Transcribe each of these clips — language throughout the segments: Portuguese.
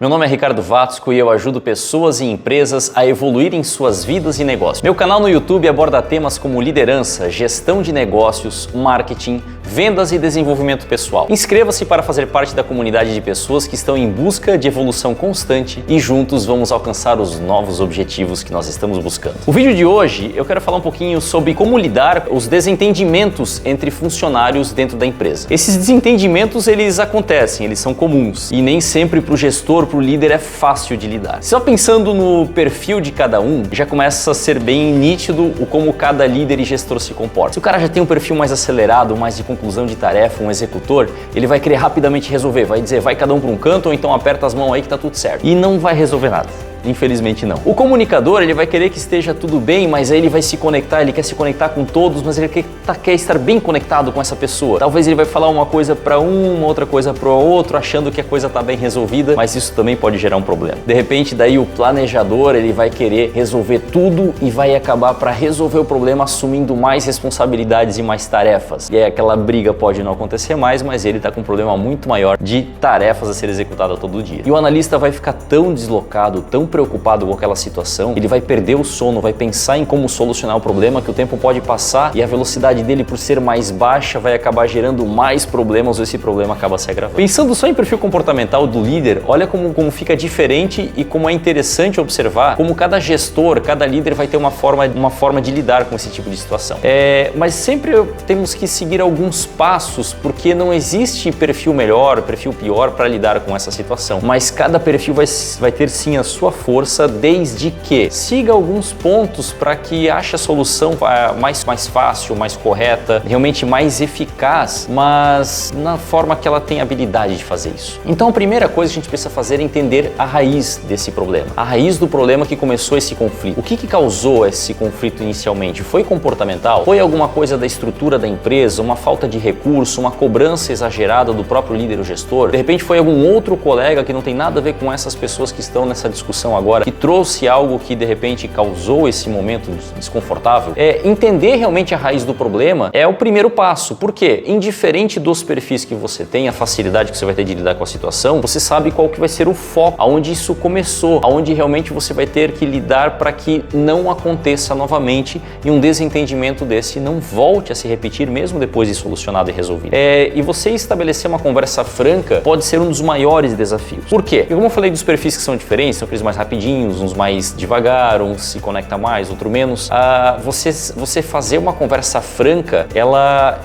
Meu nome é Ricardo Vatsco e eu ajudo pessoas e empresas a evoluírem suas vidas e negócios. Meu canal no YouTube aborda temas como liderança, gestão de negócios, marketing, vendas e desenvolvimento pessoal. Inscreva-se para fazer parte da comunidade de pessoas que estão em busca de evolução constante e juntos vamos alcançar os novos objetivos que nós estamos buscando. O vídeo de hoje eu quero falar um pouquinho sobre como lidar com os desentendimentos entre funcionários dentro da empresa. Esses desentendimentos eles acontecem, eles são comuns e nem sempre para o gestor, para o líder é fácil de lidar. Só pensando no perfil de cada um, já começa a ser bem nítido o como cada líder e gestor se comporta. Se o cara já tem um perfil mais acelerado, mais de conclusão de tarefa, um executor, ele vai querer rapidamente resolver, vai dizer, vai cada um para um canto ou então aperta as mãos aí que tá tudo certo. E não vai resolver nada. Infelizmente não. O comunicador, ele vai querer que esteja tudo bem, mas aí ele vai se conectar, ele quer se conectar com todos, mas ele quer estar bem conectado com essa pessoa. Talvez ele vai falar uma coisa para um, outra coisa para o outro, achando que a coisa está bem resolvida, mas isso também pode gerar um problema. De repente, daí o planejador, ele vai querer resolver tudo e vai acabar para resolver o problema assumindo mais responsabilidades e mais tarefas. E aí aquela briga pode não acontecer mais, mas ele está com um problema muito maior de tarefas a ser executadas todo dia. E o analista vai ficar tão deslocado, tão preocupado com aquela situação, ele vai perder o sono, vai pensar em como solucionar o problema, que o tempo pode passar e a velocidade dele, por ser mais baixa, vai acabar gerando mais problemas ou esse problema acaba se agravando. Pensando só em perfil comportamental do líder, olha como fica diferente e como é interessante observar como cada gestor, cada líder vai ter uma forma de lidar com esse tipo de situação. Mas sempre temos que seguir alguns passos, porque não existe perfil melhor, perfil pior para lidar com essa situação, mas cada perfil vai ter sim a sua força, desde que siga alguns pontos para que ache a solução mais fácil, mais correta, realmente mais eficaz, mas na forma que ela tem habilidade de fazer isso. Então a primeira coisa que a gente precisa fazer é entender a raiz desse problema, a raiz do problema que começou esse conflito. O que causou esse conflito inicialmente? Foi comportamental? Foi alguma coisa da estrutura da empresa, uma falta de recurso, uma cobrança exagerada do próprio líder ou gestor? De repente foi algum outro colega que não tem nada a ver com essas pessoas que estão nessa discussão agora, que trouxe algo que de repente causou esse momento desconfortável? Entender realmente a raiz do problema é o primeiro passo. Por quê? Indiferente dos perfis que você tem, a facilidade que você vai ter de lidar com a situação, você sabe qual que vai ser o foco, aonde isso começou, aonde realmente você vai ter que lidar para que não aconteça novamente e um desentendimento desse não volte a se repetir mesmo depois de solucionado e resolvido. E você estabelecer uma conversa franca pode ser um dos maiores desafios. Por quê? Porque como eu falei dos perfis que são diferentes, são aqueles mais rapidinhos, uns mais devagar, uns se conecta mais, outro menos. Você fazer uma conversa franca, ela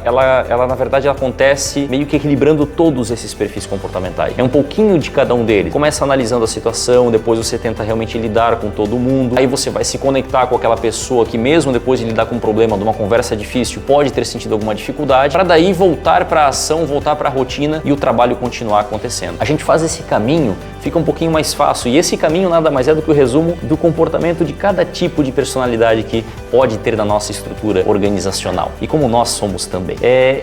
na verdade ela acontece meio que equilibrando todos esses perfis comportamentais. É um pouquinho de cada um deles. Começa analisando a situação, depois você tenta realmente lidar com todo mundo. Aí você vai se conectar com aquela pessoa que mesmo depois de lidar com um problema, de uma conversa difícil, pode ter sentido alguma dificuldade, para daí voltar para a ação, voltar para a rotina e o trabalho continuar acontecendo. A gente faz esse caminho, fica um pouquinho mais fácil e esse caminho nada mais é do que o resumo do comportamento de cada tipo de personalidade que pode ter na nossa estrutura organizacional e como nós somos também.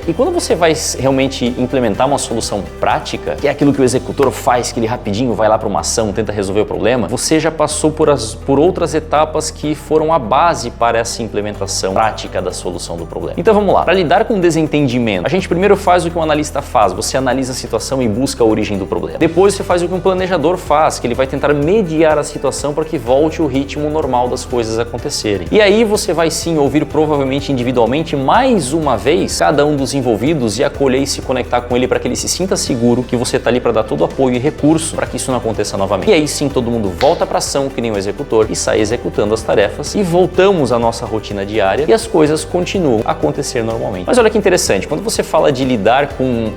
E quando você vai realmente implementar uma solução prática, que é aquilo que o executor faz, que ele rapidinho vai lá para uma ação, tenta resolver o problema, você já passou por outras etapas que foram a base para essa implementação prática da solução do problema. Então vamos lá, para lidar com o desentendimento, a gente primeiro faz o que um analista faz, você analisa a situação e busca a origem do problema. Depois você faz o que um planejador faz, que ele vai tentar mediar a situação para que volte o ritmo normal das coisas acontecerem. E aí você vai sim ouvir provavelmente individualmente mais uma vez cada um dos envolvidos e acolher e se conectar com ele para que ele se sinta seguro que você está ali para dar todo o apoio e recurso para que isso não aconteça novamente. E aí sim todo mundo volta para ação que nem o executor e sai executando as tarefas e voltamos à nossa rotina diária e as coisas continuam a acontecer normalmente. Mas olha que interessante, quando você fala de lidar com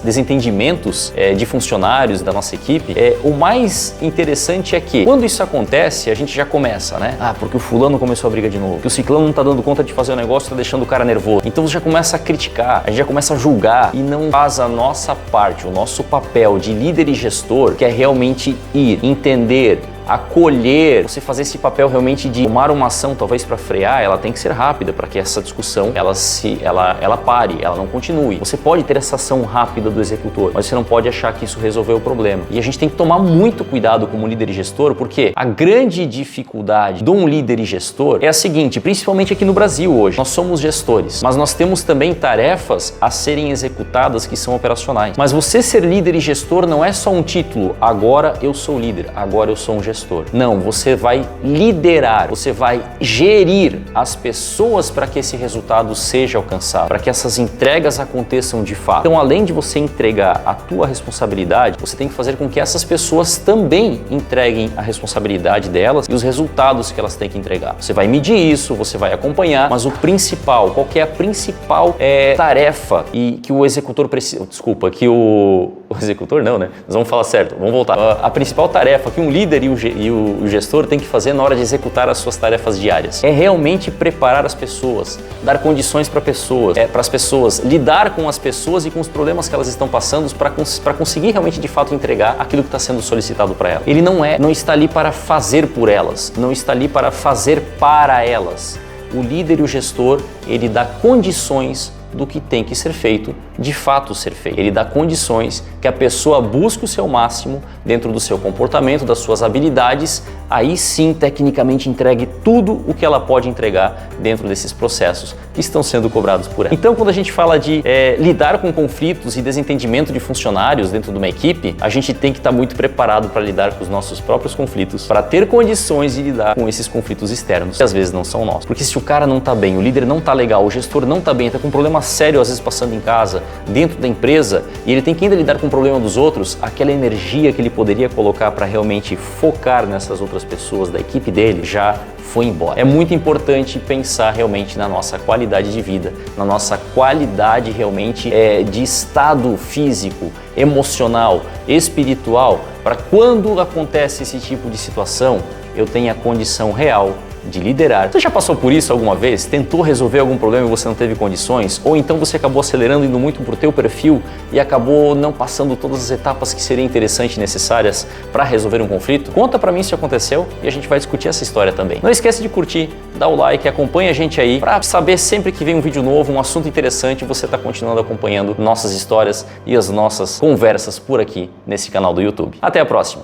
desentendimentos de funcionários da nossa equipe, o mais interessante é que quando isso acontece, a gente já começa, né? Porque o fulano começou a briga de novo, que o ciclano não tá dando conta de fazer o negócio, tá deixando o cara nervoso. Então você já começa a criticar, a gente já começa a julgar e não faz a nossa parte, o nosso papel de líder e gestor, que é realmente ir, entender, acolher, você fazer esse papel realmente de tomar uma ação talvez para frear, ela tem que ser rápida para que essa discussão ela pare, ela não continue. Você pode ter essa ação rápida do executor, mas você não pode achar que isso resolveu o problema. E a gente tem que tomar muito cuidado como líder e gestor, porque a grande dificuldade de um líder e gestor é a seguinte, principalmente aqui no Brasil hoje, nós somos gestores, mas nós temos também tarefas a serem executadas que são operacionais. Mas você ser líder e gestor não é só um título, agora eu sou líder, agora eu sou um gestor. Não, você vai liderar, você vai gerir as pessoas para que esse resultado seja alcançado, para que essas entregas aconteçam de fato. Então, além de você entregar a tua responsabilidade, você tem que fazer com que essas pessoas também entreguem a responsabilidade delas e os resultados que elas têm que entregar. Você vai medir isso, você vai acompanhar, mas o principal, qual que é a principal tarefa e que o executor precisa, desculpa, que o executor não, né? Nós vamos falar certo, vamos voltar. A principal tarefa que um líder e o gestor tem que fazer na hora de executar as suas tarefas diárias é realmente preparar as pessoas, dar condições para as pessoas, lidar com as pessoas e com os problemas que elas estão passando para conseguir realmente de fato entregar aquilo que está sendo solicitado para elas. Ele não está ali para fazer por elas, não está ali para fazer para elas. O líder e o gestor, ele dá condições do que tem que ser feito, de fato ser feito. Ele dá condições que a pessoa busque o seu máximo dentro do seu comportamento, das suas habilidades, aí sim tecnicamente entregue tudo o que ela pode entregar dentro desses processos que estão sendo cobrados por ela. Então, quando a gente fala de lidar com conflitos e desentendimento de funcionários dentro de uma equipe, a gente tem que estar muito preparado para lidar com os nossos próprios conflitos, para ter condições de lidar com esses conflitos externos, que às vezes não são nossos. Porque se o cara não está bem, o líder não está legal, o gestor não está bem, está com um problema sério às vezes passando em casa, dentro da empresa, e ele tem que ainda lidar com o problema dos outros, aquela energia que ele poderia colocar para realmente focar nessas outras pessoas da equipe dele já foi embora. É muito importante pensar realmente na nossa qualidade de vida, na nossa qualidade realmente de estado físico, emocional, espiritual, para quando acontece esse tipo de situação, eu tenha a condição real de liderar. Você já passou por isso alguma vez? Tentou resolver algum problema e você não teve condições? Ou então você acabou acelerando, indo muito para o teu perfil e acabou não passando todas as etapas que seriam interessantes e necessárias para resolver um conflito? Conta para mim se aconteceu e a gente vai discutir essa história também. Não esquece de curtir, dá o like, acompanha a gente aí para saber sempre que vem um vídeo novo, um assunto interessante, você está continuando acompanhando nossas histórias e as nossas conversas por aqui nesse canal do YouTube. Até a próxima!